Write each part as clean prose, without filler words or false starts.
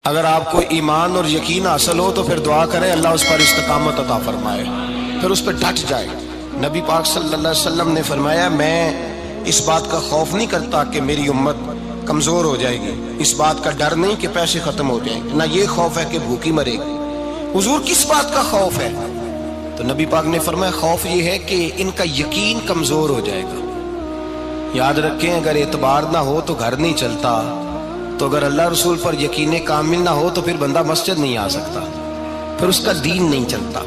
اگر آپ کو ایمان اور یقین حاصل ہو تو پھر دعا کریں اللہ اس پر استقامت عطا فرمائے، پھر اس پہ ڈٹ جائے۔ نبی پاک صلی اللہ علیہ وسلم نے فرمایا میں اس بات کا خوف نہیں کرتا کہ میری امت کمزور ہو جائے گی، اس بات کا ڈر نہیں کہ پیسے ختم ہو جائیں گے، نہ یہ خوف ہے کہ بھوکی مرے گی۔ حضور کس بات کا خوف ہے؟ تو نبی پاک نے فرمایا خوف یہ ہے کہ ان کا یقین کمزور ہو جائے گا۔ یاد رکھیں اگر اعتبار نہ ہو تو گھر نہیں چلتا، تو اگر اللہ رسول پر یقین کامل نہ ہو تو پھر بندہ مسجد نہیں آ سکتا، پھر اس کا دین نہیں چلتا،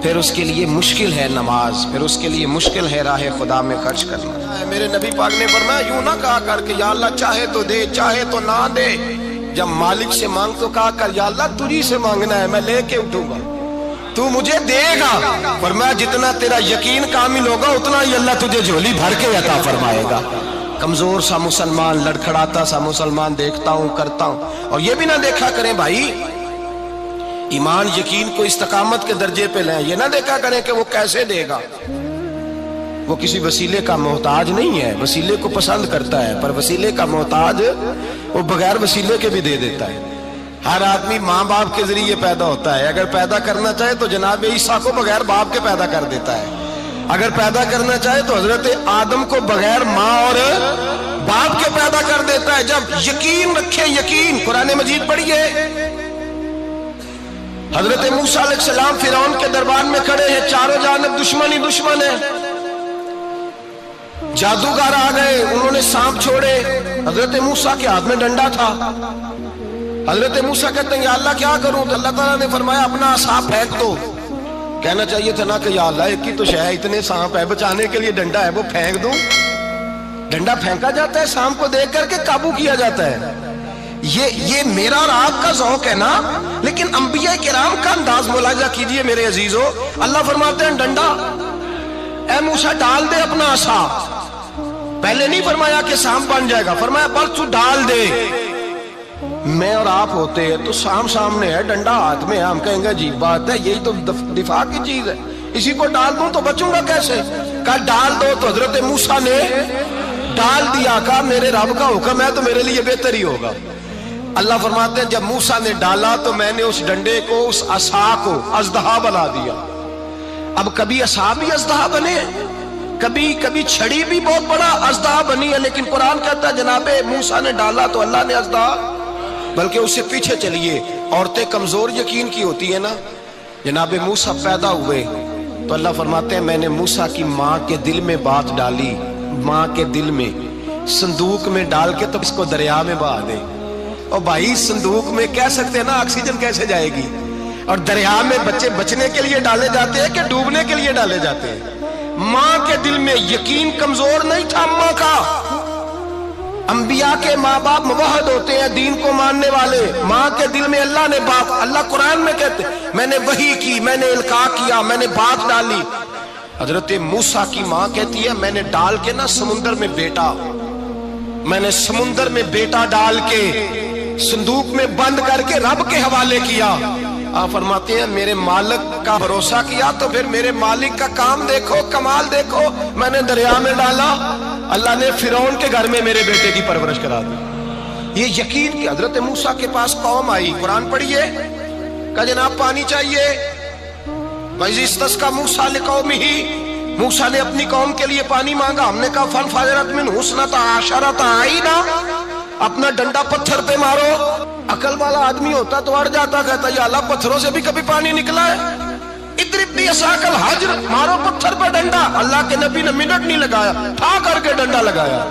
پھر اس کے لیے مشکل ہے نماز، پھر اس کے لیے مشکل ہے راہ خدا میں خرچ کرنا۔ میرے نبی پاک نے فرمایا یوں نہ کہا کر کہ یا اللہ چاہے تو دے چاہے تو نہ دے، جب مالک سے مانگ تو کہا کر یا اللہ تجھی سے مانگنا ہے، میں لے کے اٹھوں گا، تو مجھے دے گا۔ فرمایا جتنا تیرا یقین کامل ہوگا اتنا ہی اللہ تجھے جھولی بھر کے عطا فرمائے گا۔ کمزور سا مسلمان، لڑکھڑاتا سا مسلمان دیکھتا ہوں کرتا ہوں، اور یہ بھی نہ دیکھا کریں بھائی ایمان یقین کو استقامت کے درجے پہ لیں، یہ نہ دیکھا کریں کہ وہ کیسے دے گا، وہ کسی وسیلے کا محتاج نہیں ہے، وسیلے کو پسند کرتا ہے، پر وسیلے کا محتاج وہ بغیر وسیلے کے بھی دے دیتا ہے۔ ہر آدمی ماں باپ کے ذریعے پیدا ہوتا ہے، اگر پیدا کرنا چاہے تو جناب عیسیٰ کو بغیر باپ کے پیدا کر دیتا ہے، اگر پیدا کرنا چاہے تو حضرت آدم کو بغیر ماں اور باپ کے پیدا کر دیتا ہے۔ جب یقین رکھیں، یقین قرآن مجید پڑھیے، حضرت موسیٰ علیہ السلام فرعون کے دربار میں کھڑے ہیں، چاروں جانب دشمن ہی دشمن ہے، جادوگر آ گئے، انہوں نے سانپ چھوڑے، حضرت موسیٰ کے ہاتھ میں ڈنڈا تھا۔ حضرت موسیٰ کہتے ہیں یا اللہ کیا کروں؟ تو اللہ تعالیٰ نے فرمایا اپنا عصا پھینک دو۔ کہنا چاہیے تھا نا کہ یا اللہ ایک ہی تو شے ہے، اتنے سانپ ہے، بچانے کے لیے ڈنڈا ہے وہ پھینک دوں۔ ڈنڈا پھینکا جاتا ہے، سانپ کو دیکھ کر کے قابو کیا جاتا ہے۔ یہ میرا اور آپ کا ذوق ہے نا، لیکن انبیاء کرام کا انداز ملاحظہ کیجئے میرے عزیزو۔ اللہ فرماتے ہیں ڈنڈا اے موسیٰ ڈال دے اپنا عصا، پہلے نہیں فرمایا کہ سانپ بن جائے گا، فرمایا بس تو ڈال دے۔ میں اور آپ ہوتے ہیں تو سامنے ہے، ڈنڈا ہاتھ میں ہے، ہم کہیں گے عجیب بات ہے، یہی تو دفاع کی چیز ہے، اسی کو ڈال دوں تو بچوں گا کیسے؟ کہا ڈال دو، تو حضرت موسیٰ نے ڈال دیا، کہا میرے رب کا حکم ہے تو میرے لیے بہتر ہی ہوگا۔ اللہ فرماتے ہیں جب موسیٰ نے ڈالا تو میں نے اس ڈنڈے کو، اس عصا کو اژدہا بنا دیا۔ اب کبھی عصا بھی اژدہا بنے، کبھی چھڑی بھی بہت بڑا اژدہا بنی ہے، لیکن قرآن کہتا ہے جناب موسیٰ نے ڈالا تو اللہ نے اژدہا، بلکہ اس سے پیچھے چلیے، عورتیں کمزور یقین کی ہوتی ہیں نا۔ جناب موسیٰ پیدا ہوئے تو اللہ فرماتے ہیں میں نے موسیٰ کی ماں کے دل میں بات ڈالی، ماں کے دل میں صندوق میں ڈال کے تو اس کو دریا میں بہا دے۔ اور بھائی صندوق میں کہہ سکتے ہیں نا آکسیجن کیسے جائے گی، اور دریا میں بچے بچنے کے لیے ڈالے جاتے ہیں کہ ڈوبنے کے لیے ڈالے جاتے ہیں۔ ماں کے دل میں یقین کمزور نہیں تھا ماں کا۔ انبیاء کے ماں باپ موحد ہوتے ہیں، دین کو ماننے والے، ماں کے دل میں اللہ نے بات، اللہ قرآن میں کہتے میں نے وحی کی، میں نے القاء کیا، میں نے بات ڈالی۔ حضرت موسیٰ کی ماں کہتی ہے میں نے ڈال کے نا سمندر میں بیٹا، میں نے سمندر میں بیٹا ڈال کے صندوق میں بند کر کے رب کے حوالے کیا۔ آپ فرماتے ہیں میرے مالک کا بھروسہ کیا تو پھر میرے مالک کا کام دیکھو، کمال دیکھو، میں نے دریا میں ڈالا، اللہ نے فرعون کے گھر میں میرے بیٹے کی پرورش کرا دی۔ یہ یقین کہ حضرت موسیٰ کے پاس قوم آئی، قرآن پڑھیے، کہا جناب پانی چاہیے، وَإِذِ اسْتَسْقَىٰ مُوسَىٰ لِقَوْمِهِ، موسیٰ نے اپنی قوم کے لیے پانی مانگا، ہم نے کہا فَانْفَجَرَتْ مِنْهُ اثْنَتَا عَشَرَةَ عَيْنًا، اپنا ڈنڈا پتھر پہ مارو۔ عقل والا آدمی ہوتا تو اڑ جاتا، کہتا یا اللہ پتھروں سے بھی کبھی پانی نکلا ہے؟ اضرب بعصاک الحجر، مارو پتھر پہ ڈنڈا۔ اللہ کے نبی نے منٹ نہیں لگایا، ٹھا کر کے ڈنڈا لگایا،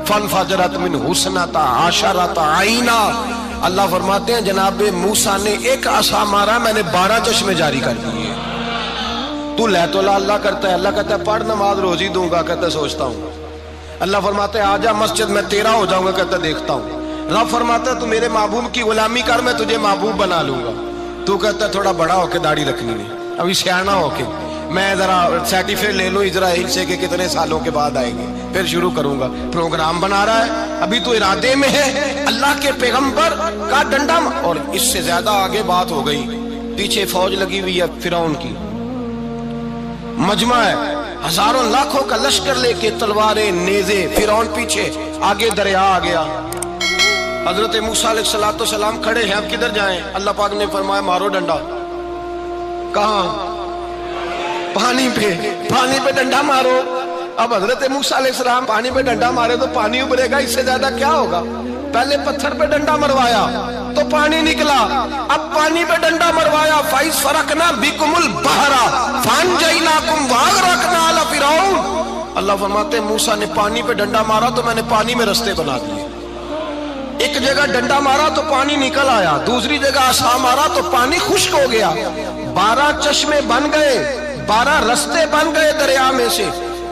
فَانْفَجَرَتْ مِنْهُ اثْنَتَا عَشَرَةَ عَيْنًا۔ اللہ فرماتے ہیں جناب موسیٰ نے ایک عصا مارا، میں نے 12 چشمے جاری کر دیے۔ تو لے تو اللہ کرتا ہے، اللہ کہتا ہے پڑھ نماز روزی دوں گا، کہتا ہے سوچتا ہوں۔ اللہ فرماتا ہے آجا مسجد میں تیرا ہو جاؤں گا، کہتا ہے دیکھتا ہوں۔ رب فرماتا ہے تو میرے محبوب کی غلامی کر، میں تجھے محبوب بنا لوں گا۔ تو کہتا ہے تھوڑا بڑا ہو کے داڑھی رکھنی ہے، ابھی سیانا ہو کے میں ذرا سرٹیفکیٹ لے لوں اسرائیل سے کہ کتنے سالوں کے بعد آئیں گے، پھر شروع کروں گا۔ پروگرام بنا رہا ہے، ابھی تو ارادے میں ہے۔ اللہ کے پیغمبر کا ڈنڈا، اور اس سے زیادہ آگے بات ہو گئی، پیچھے فوج لگی ہوئی ہے فرعون کی، مجمع ہے، ہزاروں لاکھوں کا لشکر لے کے، تلواریں نیزے، فرعون پیچھے، آگے دریا آ گیا۔ حضرت موسیٰ علیہ السلام کھڑے ہیں، اب کدھر جائیں؟ اللہ پاک نے فرمایا مارو ڈنڈا۔ کہاں؟ پانی پہ ڈنڈا مارو۔ اب حضرت موسیٰ علیہ السلام پانی پہ ڈنڈا مارے تو پانی ابھرے گا، اس سے زیادہ کیا ہوگا؟ پہلے پتھر پہ ڈنڈا مروایا تو پانی نکلا، اب پانی پہ ڈنڈا مروایا فَإِذْ فَرَقْنَا بِكُمُ الْبَحْرَ فَأَنْجَيْنَاكُمْ وَأَغْرَقْنَا آلَ فِرْعَوْنَ۔ اللہ فرماتے ہیں موسیٰ نے پانی پہ ڈنڈا مارا تو میں نے پانی میں رستے بنا دیے۔ ایک جگہ ڈنڈا مارا تو پانی نکل آیا، دوسری جگہ عصا مارا تو پانی خشک ہو گیا، 12 چشمے بن گئے، 12 رستے بن گئے دریا میں سے۔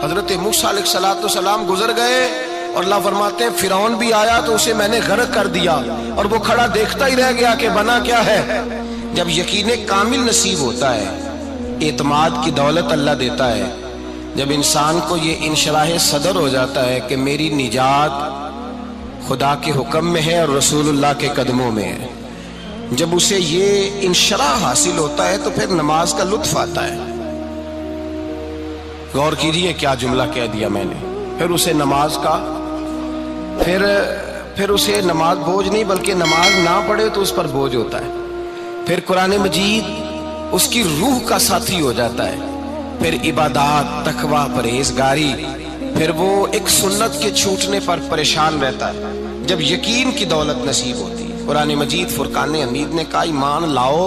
حضرت موسیٰ علیہ السلام گزر گئے اور اللہ فرماتے ہیں فرعون بھی آیا تو اسے میں نے غرق کر دیا، اور وہ کھڑا دیکھتا ہی رہ گیا کہ بنا کیا ہے۔ جب یقین کامل نصیب ہوتا ہے، اعتماد کی دولت اللہ دیتا ہے، جب انسان کو یہ انشراح صدر ہو جاتا ہے کہ میری نجات خدا کے حکم میں ہے اور رسول اللہ کے قدموں میں ہے، جب اسے یہ انشراح حاصل ہوتا ہے تو پھر نماز کا لطف آتا ہے۔ غور کیجئے کیا جملہ کہہ دیا میں نے، پھر اسے نماز کا پھر اسے نماز بوجھ نہیں بلکہ نماز نہ پڑھے تو اس پر بوجھ ہوتا ہے، پھر قرآن مجید اس کی روح کا ساتھی ہو جاتا ہے، پھر عبادات، تقوی، پرہیزگاری، پھر وہ ایک سنت کے چھوٹنے پر پریشان رہتا ہے جب یقین کی دولت نصیب ہوتی ہے۔ قرآن مجید فرقان حمید نے کہا ایمان لاؤ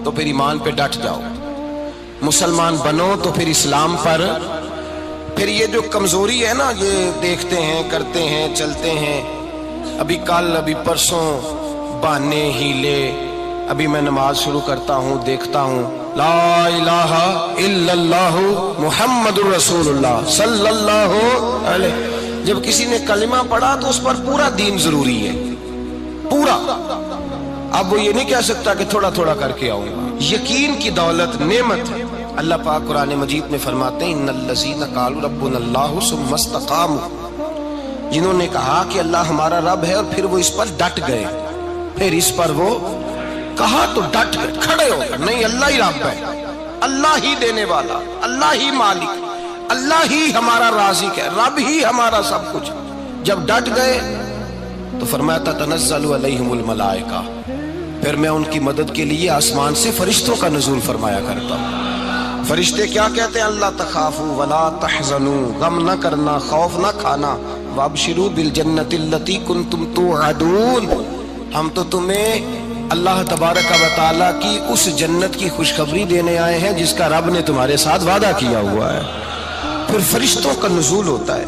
تو پھر ایمان پہ ڈٹ جاؤ، مسلمان بنو تو پھر اسلام پر۔ پھر یہ جو کمزوری ہے نا، یہ دیکھتے ہیں، کرتے ہیں، چلتے ہیں، ابھی کل ابھی پرسوں بہانے ہیلے، ابھی میں نماز شروع کرتا ہوں دیکھتا ہوں لا الہ الا اللہ محمد الرسول اللہ صلی اللہ علیہ۔ جب کسی نے کلمہ پڑھا تو اس پر پورا دین ضروری ہے، پورا۔ اب وہ یہ نہیں کہہ سکتا کہ تھوڑا تھوڑا کر کے آؤں گا۔ یقین کی دولت نعمت ہے۔ اللہ پاک قرآن مجید میں فرماتے ہیں ان الذین قالوا ربنا اللہ ثم استقاموا، جنہوں نے کہا کہ اللہ ہمارا رب ہے اور پھر وہ اس پر ڈٹ گئے، پھر اس پر وہ کہا تو ڈٹ گئے، کھڑے ہو گئے، نہیں اللہ ہی رب ہے، اللہ ہی دینے والا، اللہ ہی مالک، اللہ ہی ہمارا رازق ہے، رب ہی ہمارا سب کچھ۔ جب ڈٹ گئے تو فرمایا تتنزل علیہم الملائکہ، پھر میں ان کی مدد کے لیے آسمان سے فرشتوں کا نزول فرمایا کرتا ہوں۔ فرشتے کیا کہتے ہیں؟ اللہ تخافوا ولا تحزنوا، غم نہ کرنا، خوف نہ کھانا، وابشروا بالجنۃ التی کنتم توعدون، ہم تو تمہیں اللہ تبارک و تعالیٰ کی اس جنت کی خوشخبری دینے آئے ہیں جس کا رب نے تمہارے ساتھ وعدہ کیا ہوا ہے۔ پھر فرشتوں کا نزول ہوتا ہے،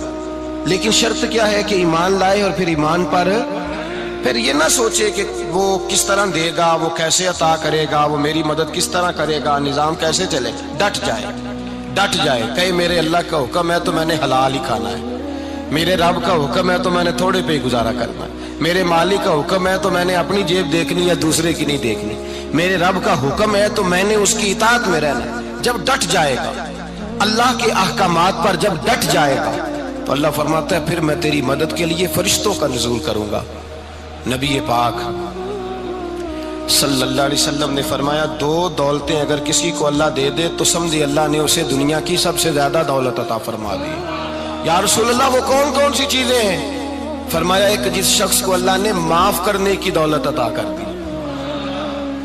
لیکن شرط کیا ہے کہ ایمان لائے، اور پھر ایمان پر پھر یہ نہ سوچے کہ وہ کس طرح دے گا، وہ کیسے عطا کرے گا، وہ میری مدد کس طرح کرے گا، نظام کیسے چلے، ڈٹ جائے، کہے میرے اللہ کا حکم ہے تو میں نے حلال ہی کھانا ہے، میرے رب کا حکم ہے تو میں نے تھوڑے پہ ہی گزارا کرنا ہے، میرے مالک کا حکم ہے تو میں نے اپنی جیب دیکھنی ہے، دوسرے کی نہیں دیکھنی، میرے رب کا حکم ہے تو میں نے اس کی اطاعت میں رہنا ہے۔ جب ڈٹ جائے گا اللہ کے احکامات پر، جب ڈٹ جائے گا تو اللہ فرماتا ہے پھر میں تیری مدد کے لیے فرشتوں کا نزول کروں گا۔ نبی پاک صلی اللہ علیہ وسلم نے فرمایا 2 دولتیں اگر کسی کو اللہ دے دے تو سمجھے اللہ نے اسے دنیا کی سب سے زیادہ دولت عطا فرما دی۔ یا رسول اللہ وہ کون کون سی چیزیں ہیں؟ فرمایا ایک جس شخص کو اللہ نے معاف کرنے کی دولت عطا کر دی،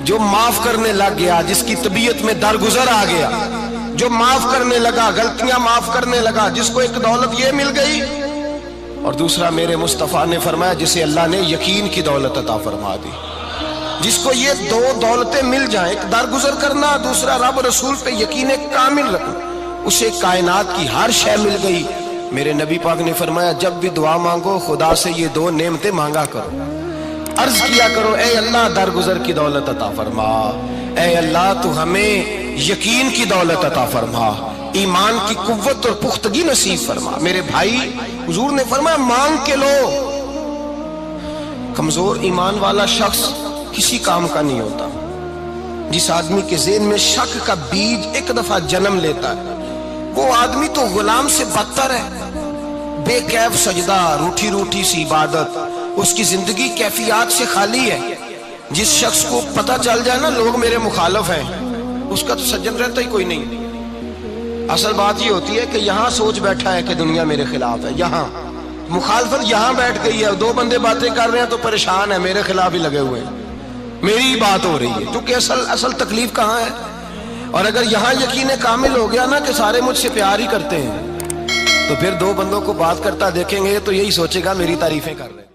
جو معاف کرنے لگ گیا، جس کی طبیعت میں درگزر آ گیا، جو معاف کرنے لگا، غلطیاں معاف کرنے لگا، جس کو ایک دولت یہ مل گئی، اور دوسرا میرے مصطفیٰ نے فرمایا جسے اللہ نے یقین کی دولت عطا فرما دی۔ جس کو یہ 2 دولتیں مل جائیں، ایک درگزر کرنا، دوسرا رب رسول پہ یقین کامل رکھنا، اسے کائنات کی ہر شے مل گئی۔ میرے نبی پاک نے فرمایا جب بھی دعا مانگو خدا سے یہ 2 نعمتیں مانگا کرو، عرض کیا کرو اے اللہ درگزر کی دولت عطا فرما، اے اللہ تو ہمیں یقین کی دولت عطا فرما، ایمان کی قوت اور پختگی نصیب فرما۔ میرے بھائی حضور نے فرمایا مانگ کے لو۔ کمزور ایمان والا شخص کسی کام کا نہیں ہوتا۔ جس آدمی کے ذہن میں شک کا بیج ایک دفعہ جنم لیتا ہے وہ آدمی تو غلام سے بدتر ہے۔ بے کیف سجدہ، روٹھی روٹھی سی عبادت، اس کی زندگی کیفیات سے خالی ہے۔ جس شخص کو پتہ چل جائے نا لوگ میرے مخالف ہیں، اس کا تو سجن رہتا ہی کوئی نہیں۔ اصل بات یہ ہوتی ہے کہ یہاں سوچ بیٹھا ہے کہ دنیا میرے خلاف ہے، مخالفت یہاں بیٹھ گئی ہے، دو بندے باتیں کر رہے ہیں تو پریشان ہے، میرے خلاف ہی لگے ہوئے ہیں، میری ہی بات ہو رہی ہے، کیونکہ اصل تکلیف کہاں ہے؟ اور اگر یہاں یقین کامل ہو گیا نا کہ سارے مجھ سے پیار ہی کرتے ہیں، تو پھر دو بندوں کو بات کرتا دیکھیں گے تو یہی سوچے گا میری تعریفیں کر رہے ہیں۔